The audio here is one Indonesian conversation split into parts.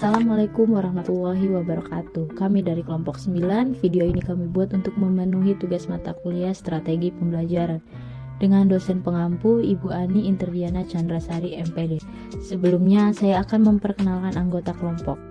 Assalamualaikum warahmatullahi wabarakatuh. Kami dari kelompok 9, video ini kami buat untuk memenuhi tugas mata kuliah strategi pembelajaran dengan dosen pengampu Ibu Ani Interdiana Chandrasari MPD. Sebelumnya saya akan memperkenalkan anggota kelompok.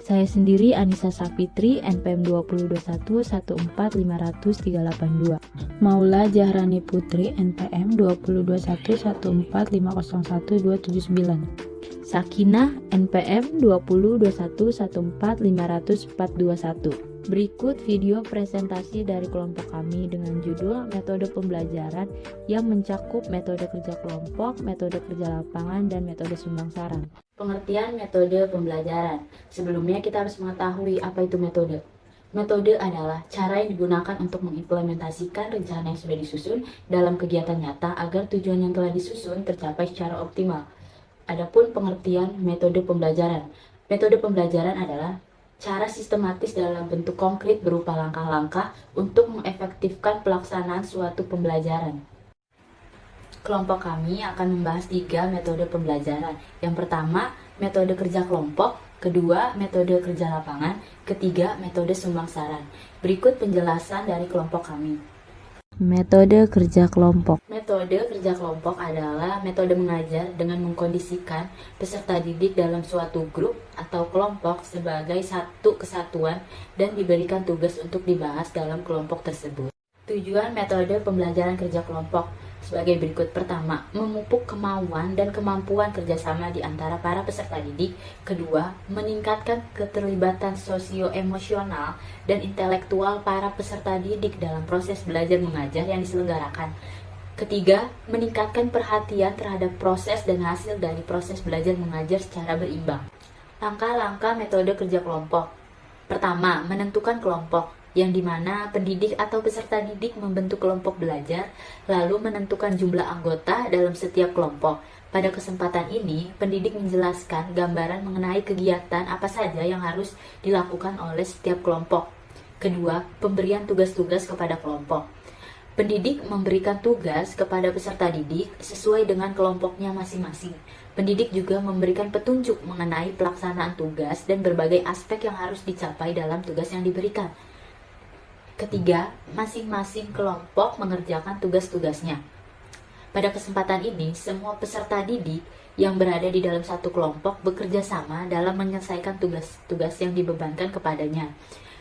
Saya sendiri Anissa Sapitri, NPM 20211450382. Maula Jahrani Putri, NPM 2021145011279. Sakinah, NPM 20211450421. Berikut video presentasi dari kelompok kami dengan judul metode pembelajaran yang mencakup metode kerja kelompok, metode kerja lapangan, dan metode sumbang saran. Pengertian metode pembelajaran. Sebelumnya kita harus mengetahui apa itu metode. Metode adalah cara yang digunakan untuk mengimplementasikan rencana yang sudah disusun dalam kegiatan nyata agar tujuan yang telah disusun tercapai secara optimal. Adapun pengertian metode pembelajaran. Metode pembelajaran adalah cara sistematis dalam bentuk konkret berupa langkah-langkah untuk mengefektifkan pelaksanaan suatu pembelajaran. Kelompok kami akan membahas 3 metode pembelajaran. Yang pertama, metode kerja kelompok. Kedua, metode kerja lapangan. Ketiga, metode sumbang saran. Berikut penjelasan dari kelompok kami. Metode kerja kelompok. Metode kerja kelompok adalah metode mengajar dengan mengkondisikan peserta didik dalam suatu grup atau kelompok sebagai satu kesatuan dan diberikan tugas untuk dibahas dalam kelompok tersebut. Tujuan metode pembelajaran kerja kelompok sebagai berikut. Pertama, memupuk kemauan dan kemampuan kerjasama di antara para peserta didik. Kedua, meningkatkan keterlibatan sosio-emosional dan intelektual para peserta didik dalam proses belajar mengajar yang diselenggarakan. Ketiga, meningkatkan perhatian terhadap proses dan hasil dari proses belajar mengajar secara berimbang. Langkah-langkah metode kerja kelompok. Pertama, menentukan kelompok, yang dimana pendidik atau peserta didik membentuk kelompok belajar, lalu menentukan jumlah anggota dalam setiap kelompok. Pada kesempatan ini, pendidik menjelaskan gambaran mengenai kegiatan apa saja yang harus dilakukan oleh setiap kelompok. Kedua, pemberian tugas-tugas kepada kelompok. Pendidik memberikan tugas kepada peserta didik sesuai dengan kelompoknya masing-masing. Pendidik juga memberikan petunjuk mengenai pelaksanaan tugas dan berbagai aspek yang harus dicapai dalam tugas yang diberikan. Ketiga, masing-masing kelompok mengerjakan tugas-tugasnya. Pada kesempatan ini, semua peserta didik yang berada di dalam satu kelompok bekerja sama dalam menyelesaikan tugas-tugas yang dibebankan kepadanya.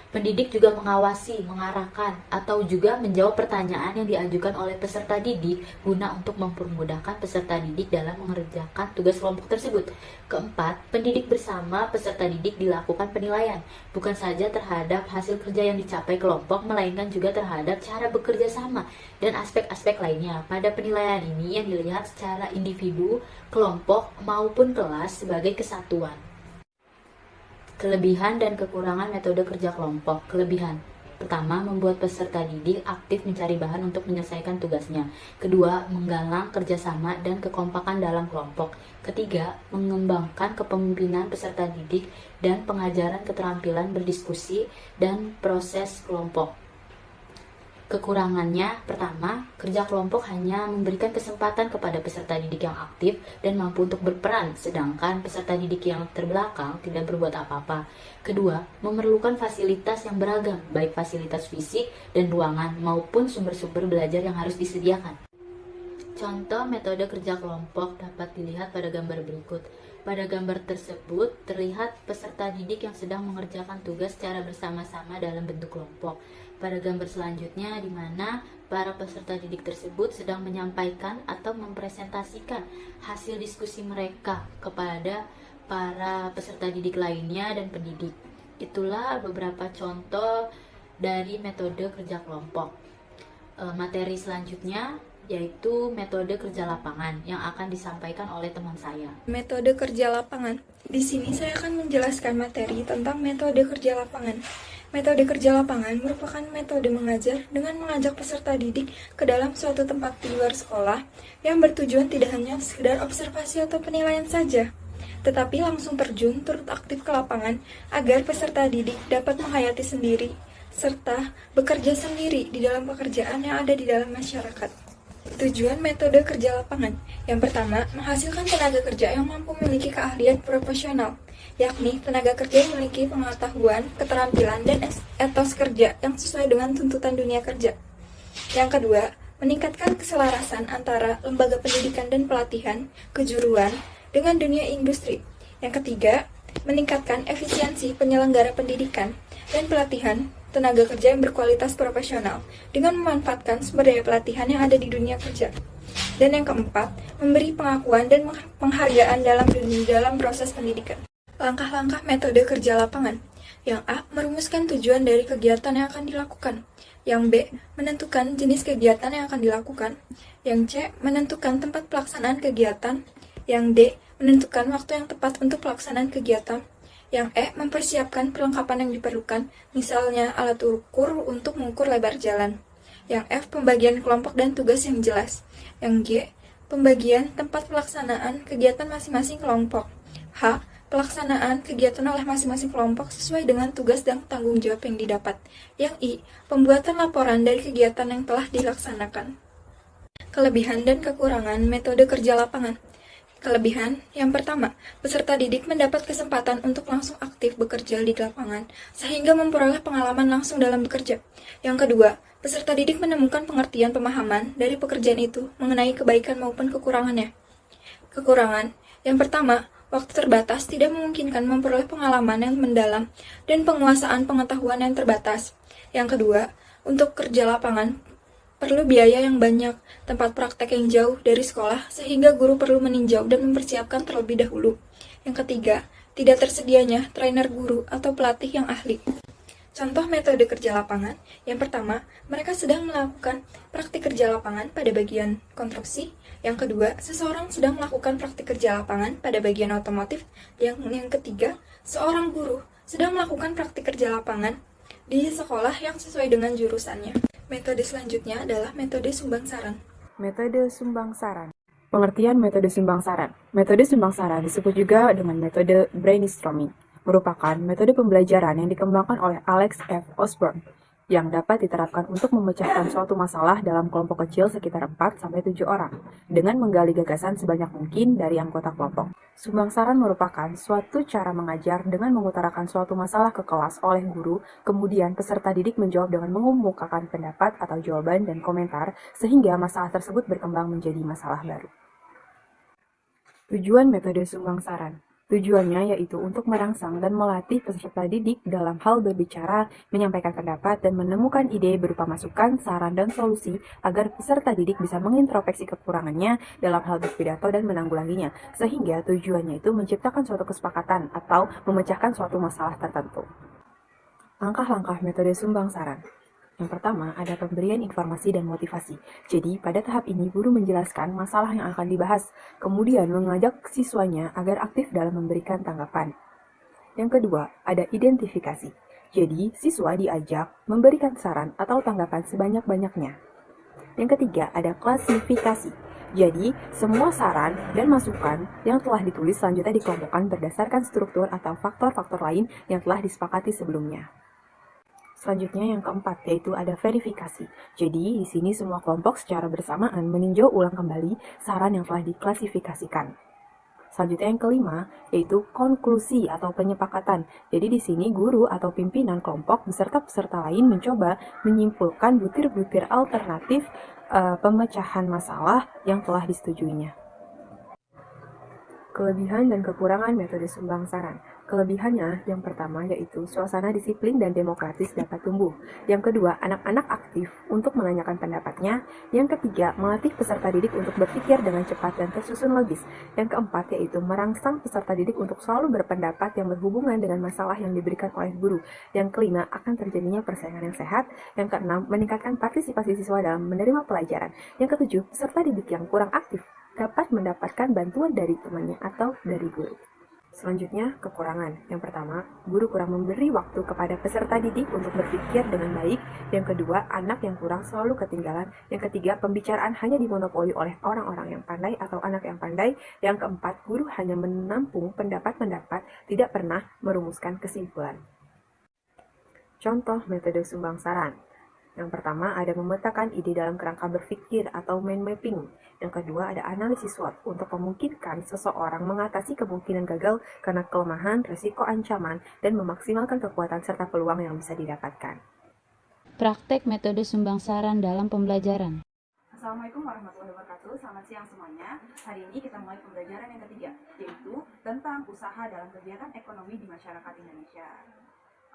Pendidik juga mengawasi, mengarahkan, atau juga menjawab pertanyaan yang diajukan oleh peserta didik guna untuk mempermudahkan peserta didik dalam mengerjakan tugas kelompok tersebut. Keempat, pendidik bersama peserta didik dilakukan penilaian, bukan saja terhadap hasil kerja yang dicapai kelompok, melainkan juga terhadap cara bekerja sama dan aspek-aspek lainnya. Pada penilaian ini yang dilihat secara individu, kelompok, maupun kelas sebagai kesatuan. Kelebihan dan kekurangan metode kerja kelompok. Kelebihan. Pertama, membuat peserta didik aktif mencari bahan untuk menyelesaikan tugasnya. Kedua, menggalang kerjasama dan kekompakan dalam kelompok. Ketiga, mengembangkan kepemimpinan peserta didik dan pengajaran keterampilan berdiskusi dan proses kelompok. Kekurangannya, pertama, kerja kelompok hanya memberikan kesempatan kepada peserta didik yang aktif dan mampu untuk berperan, sedangkan peserta didik yang terbelakang tidak berbuat apa-apa. Kedua, memerlukan fasilitas yang beragam, baik fasilitas fisik dan ruangan maupun sumber-sumber belajar yang harus disediakan. Contoh metode kerja kelompok dapat dilihat pada gambar berikut. Pada gambar tersebut, terlihat peserta didik yang sedang mengerjakan tugas secara bersama-sama dalam bentuk kelompok. Pada gambar selanjutnya, di mana para peserta didik tersebut sedang menyampaikan atau mempresentasikan hasil diskusi mereka kepada para peserta didik lainnya dan pendidik. Itulah beberapa contoh dari metode kerja kelompok. Materi selanjutnya yaitu metode kerja lapangan yang akan disampaikan oleh teman saya. Metode kerja lapangan. Di sini saya akan menjelaskan materi tentang metode kerja lapangan. Metode kerja lapangan merupakan metode mengajar dengan mengajak peserta didik ke dalam suatu tempat di luar sekolah yang bertujuan tidak hanya sekedar observasi atau penilaian saja, tetapi langsung terjun turut aktif ke lapangan agar peserta didik dapat menghayati sendiri serta bekerja sendiri di dalam pekerjaan yang ada di dalam masyarakat. Tujuan metode kerja lapangan. Yang pertama, menghasilkan tenaga kerja yang mampu memiliki keahlian profesional, yakni tenaga kerja yang memiliki pengetahuan, keterampilan, dan etos kerja yang sesuai dengan tuntutan dunia kerja. Yang kedua, meningkatkan keselarasan antara lembaga pendidikan dan pelatihan, kejuruan, dengan dunia industri. Yang ketiga, meningkatkan efisiensi penyelenggara pendidikan dan pelatihan tenaga kerja yang berkualitas profesional dengan memanfaatkan sumber daya pelatihan yang ada di dunia kerja. Dan yang keempat, memberi pengakuan dan penghargaan dalam proses pendidikan. Langkah-langkah metode kerja lapangan. Yang A, merumuskan tujuan dari kegiatan yang akan dilakukan. Yang B, menentukan jenis kegiatan yang akan dilakukan. Yang C, menentukan tempat pelaksanaan kegiatan. Yang D, menentukan waktu yang tepat untuk pelaksanaan kegiatan. Yang E, mempersiapkan perlengkapan yang diperlukan, misalnya alat ukur untuk mengukur lebar jalan. Yang F, pembagian kelompok dan tugas yang jelas. Yang G, pembagian tempat pelaksanaan kegiatan masing-masing kelompok. H, pelaksanaan kegiatan oleh masing-masing kelompok sesuai dengan tugas dan tanggung jawab yang didapat. Yang I, pembuatan laporan dari kegiatan yang telah dilaksanakan. Kelebihan dan kekurangan metode kerja lapangan. Kelebihan, yang pertama, peserta didik mendapat kesempatan untuk langsung aktif bekerja di lapangan, sehingga memperoleh pengalaman langsung dalam bekerja. Yang kedua, peserta didik menemukan pengertian pemahaman dari pekerjaan itu mengenai kebaikan maupun kekurangannya. Kekurangan, yang pertama, waktu terbatas tidak memungkinkan memperoleh pengalaman yang mendalam dan penguasaan pengetahuan yang terbatas. Yang kedua, untuk kerja lapangan, perlu biaya yang banyak, tempat praktek yang jauh dari sekolah, sehingga guru perlu meninjau dan mempersiapkan terlebih dahulu. Yang ketiga, tidak tersedianya trainer guru atau pelatih yang ahli. Contoh metode kerja lapangan, yang pertama, mereka sedang melakukan praktik kerja lapangan pada bagian konstruksi. Yang kedua, seseorang sedang melakukan praktik kerja lapangan pada bagian otomotif. Yang ketiga, seorang guru sedang melakukan praktik kerja lapangan di sekolah yang sesuai dengan jurusannya. Metode selanjutnya adalah metode sumbang saran. Metode sumbang saran. Pengertian metode sumbang saran. Metode sumbang saran disebut juga dengan metode brainstorming, merupakan metode pembelajaran yang dikembangkan oleh Alex F. Osborne yang dapat diterapkan untuk memecahkan suatu masalah dalam kelompok kecil sekitar 4-7 orang dengan menggali gagasan sebanyak mungkin dari anggota kelompok. Sumbang saran merupakan suatu cara mengajar dengan mengutarakan suatu masalah ke kelas oleh guru, kemudian peserta didik menjawab dengan mengemukakan pendapat atau jawaban dan komentar sehingga masalah tersebut berkembang menjadi masalah baru. Tujuan metode sumbang saran. Tujuannya yaitu untuk merangsang dan melatih peserta didik dalam hal berbicara, menyampaikan pendapat, dan menemukan ide berupa masukan, saran, dan solusi agar peserta didik bisa mengintrospeksi kekurangannya dalam hal berpidato dan menanggulanginya, sehingga tujuannya itu menciptakan suatu kesepakatan atau memecahkan suatu masalah tertentu. Langkah-langkah metode sumbang saran. Yang pertama, ada pemberian informasi dan motivasi. Jadi, pada tahap ini, guru menjelaskan masalah yang akan dibahas, kemudian mengajak siswanya agar aktif dalam memberikan tanggapan. Yang kedua, ada identifikasi. Jadi, siswa diajak memberikan saran atau tanggapan sebanyak-banyaknya. Yang ketiga, ada klasifikasi. Jadi, semua saran dan masukan yang telah ditulis selanjutnya dikelompokkan berdasarkan struktur atau faktor-faktor lain yang telah disepakati sebelumnya. Selanjutnya yang keempat, yaitu ada verifikasi. Jadi, di sini semua kelompok secara bersamaan meninjau ulang kembali saran yang telah diklasifikasikan. Selanjutnya yang kelima, yaitu konklusi atau penyepakatan. Jadi di sini guru atau pimpinan kelompok beserta peserta lain mencoba menyimpulkan butir-butir alternatif pemecahan masalah yang telah disetujuinya. Kelebihan dan kekurangan metode sumbang saran. Kelebihannya yang pertama yaitu suasana disiplin dan demokratis dapat tumbuh. Yang kedua, anak-anak aktif untuk menanyakan pendapatnya. Yang ketiga, melatih peserta didik untuk berpikir dengan cepat dan tersusun logis. Yang keempat yaitu merangsang peserta didik untuk selalu berpendapat yang berhubungan dengan masalah yang diberikan oleh guru. Yang kelima, akan terjadinya persaingan yang sehat. Yang keenam, meningkatkan partisipasi siswa dalam menerima pelajaran. Yang ketujuh, peserta didik yang kurang aktif dapat mendapatkan bantuan dari temannya atau dari guru. Selanjutnya, kekurangan. Yang pertama, guru kurang memberi waktu kepada peserta didik untuk berpikir dengan baik. Yang kedua, anak yang kurang selalu ketinggalan. Yang ketiga, pembicaraan hanya dimonopoli oleh orang-orang yang pandai atau anak yang pandai. Yang keempat, guru hanya menampung pendapat-pendapat, tidak pernah merumuskan kesimpulan. Contoh metode sumbang saran. Yang pertama ada memetakan ide dalam kerangka berpikir atau mind mapping. Yang kedua ada analisis SWOT untuk memungkinkan seseorang mengatasi kemungkinan gagal karena kelemahan, risiko ancaman, dan memaksimalkan kekuatan serta peluang yang bisa didapatkan. Praktek metode sumbang saran dalam pembelajaran. Assalamualaikum warahmatullahi wabarakatuh. Selamat siang semuanya. Hari ini kita mulai pembelajaran yang ketiga, yaitu tentang usaha dalam kegiatan ekonomi di masyarakat Indonesia.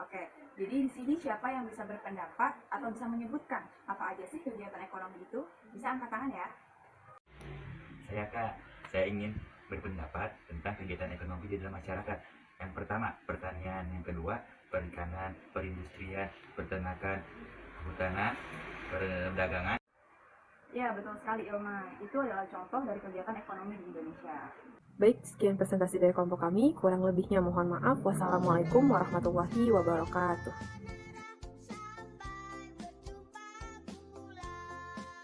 Oke, jadi di sini siapa yang bisa berpendapat atau bisa menyebutkan apa aja sih kegiatan ekonomi itu? Bisa angkat tangan ya. Saya Kak, saya ingin berpendapat tentang kegiatan ekonomi di dalam masyarakat. Yang pertama, pertanian. Yang kedua, perikanan, perindustrian, peternakan, kehutanan, perdagangan. Ya, betul sekali Ilma. Itu adalah contoh dari kegiatan ekonomi di Indonesia. Baik, sekian presentasi dari kelompok kami. Kurang lebihnya mohon maaf. Wassalamualaikum warahmatullahi wabarakatuh.